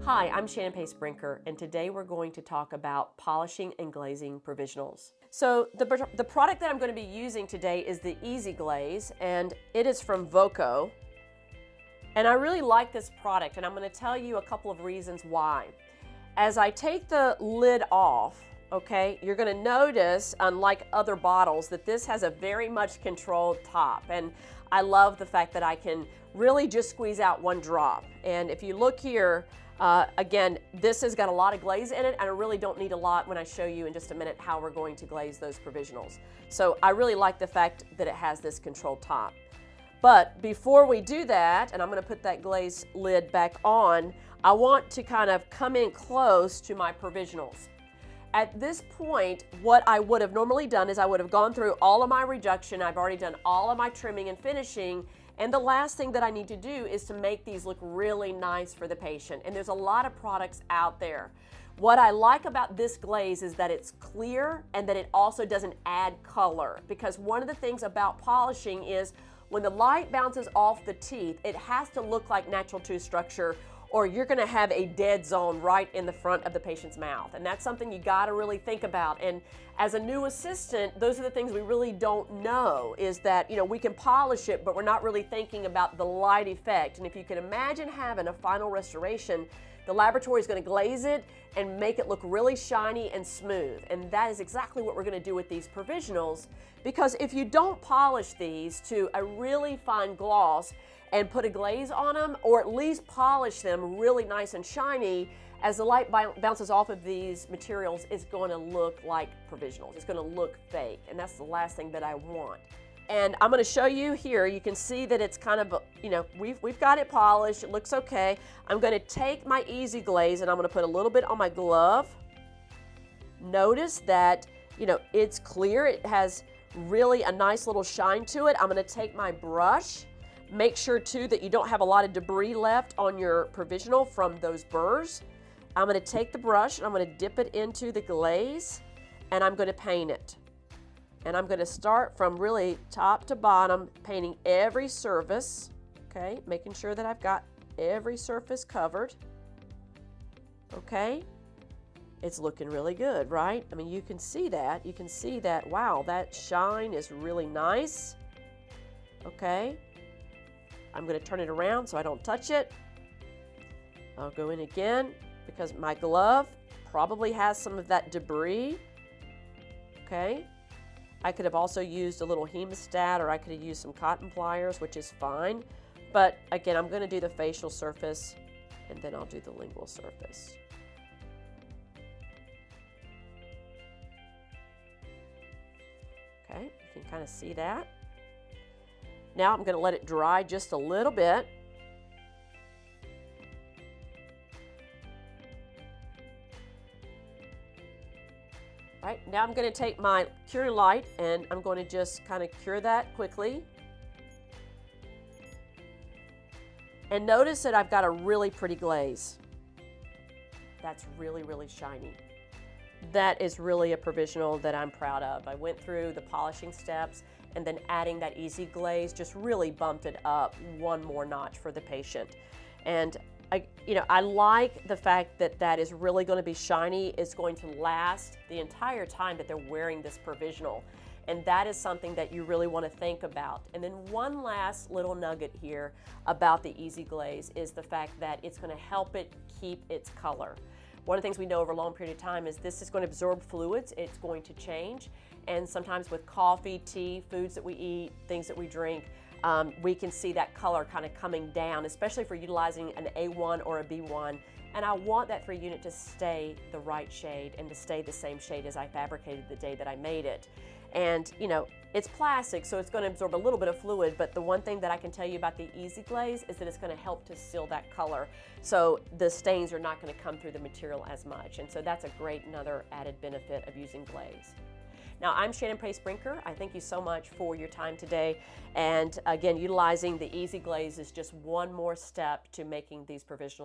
Hi, I'm Shannon Pace Brinker, and today we're going to talk about polishing and glazing provisionals. So the product that I'm going to be using today is the Easy Glaze, and it is from Voco. And I really like this product, and I'm going to tell you a couple of reasons why. As I take the lid off, okay, you're going to notice, unlike other bottles, that this has a very much controlled top. And I love the fact that I can really just squeeze out one drop. And if you look here, again, this has got a lot of glaze in it, and I really don't need a lot when I show you in just a minute how we're going to glaze those provisionals. So I really like the fact that it has this controlled top. But before we do that, and I'm going to put that glaze lid back on, I want to kind of come in close to my provisionals. At this point, what I would have normally done is I would have gone through all of my reduction. I've already done all of my trimming and finishing. And the last thing that I need to do is to make these look really nice for the patient. And there's a lot of products out there. What I like about this glaze is that it's clear and that it also doesn't add color. Because one of the things about polishing is when the light bounces off the teeth, it has to look like natural tooth structure, or you're going to have a dead zone right in the front of the patient's mouth. And that's something you got to really think about. And as a new assistant, those are the things we really don't know, is that, we can polish it, but we're not really thinking about the light effect. And if you can imagine having a final restoration, the laboratory is going to glaze it and make it look really shiny and smooth. And that is exactly what we're going to do with these provisionals, because if you don't polish these to a really fine gloss and put a glaze on them, or at least polish them really nice and shiny, as the light bounces off of these materials, it's going to look like provisionals. It's going to look fake, and that's the last thing that I want. And I'm going to show you here. You can see that it's kind of, we've got it polished. It looks okay. I'm going to take my Easy Glaze and I'm going to put a little bit on my glove. Notice that, it's clear. It has really a nice little shine to it. I'm going to take my brush. Make sure too that you don't have a lot of debris left on your provisional from those burrs. I'm going to take the brush and I'm going to dip it into the glaze and I'm going to paint it. And I'm going to start from really top to bottom, painting every surface, okay? Making sure that I've got every surface covered, okay? It's looking really good, right? I mean, you can see that. You can see that, wow, that shine is really nice, okay? I'm going to turn it around so I don't touch it. I'll go in again because my glove probably has some of that debris, okay? I could have also used a little hemostat, or I could have used some cotton pliers, which is fine. But again, I'm going to do the facial surface and then I'll do the lingual surface. Okay, you can kind of see that. Now I'm going to let it dry just a little bit. Right, now I'm going to take my curing light and I'm going to just kind of cure that quickly. And notice that I've got a really pretty glaze. That's really, really shiny. That is really a provisional that I'm proud of. I went through the polishing steps, and then adding that Easy Glaze just really bumped it up one more notch for the patient. And I like the fact that that is really going to be shiny. It's going to last the entire time that they're wearing this provisional. And that is something that you really want to think about. And then one last little nugget here about the Easy Glaze is the fact that it's going to help it keep its color. One of the things we know over a long period of time is this is going to absorb fluids. It's going to change. And sometimes with coffee, tea, foods that we eat, things that we drink, we can see that color kind of coming down, especially if we're utilizing an A1 or a B1. And I want that 3 unit to stay the right shade and to stay the same shade as I fabricated the day that I made it. And it's plastic, so it's going to absorb a little bit of fluid, but the one thing that I can tell you about the Easy Glaze is that it's going to help to seal that color, so the stains are not going to come through the material as much. And so that's a great another added benefit of using glaze. Now, I'm Shannon Pace Brinker. I thank you so much for your time today. And again, utilizing the Easy Glaze is just one more step to making these provisional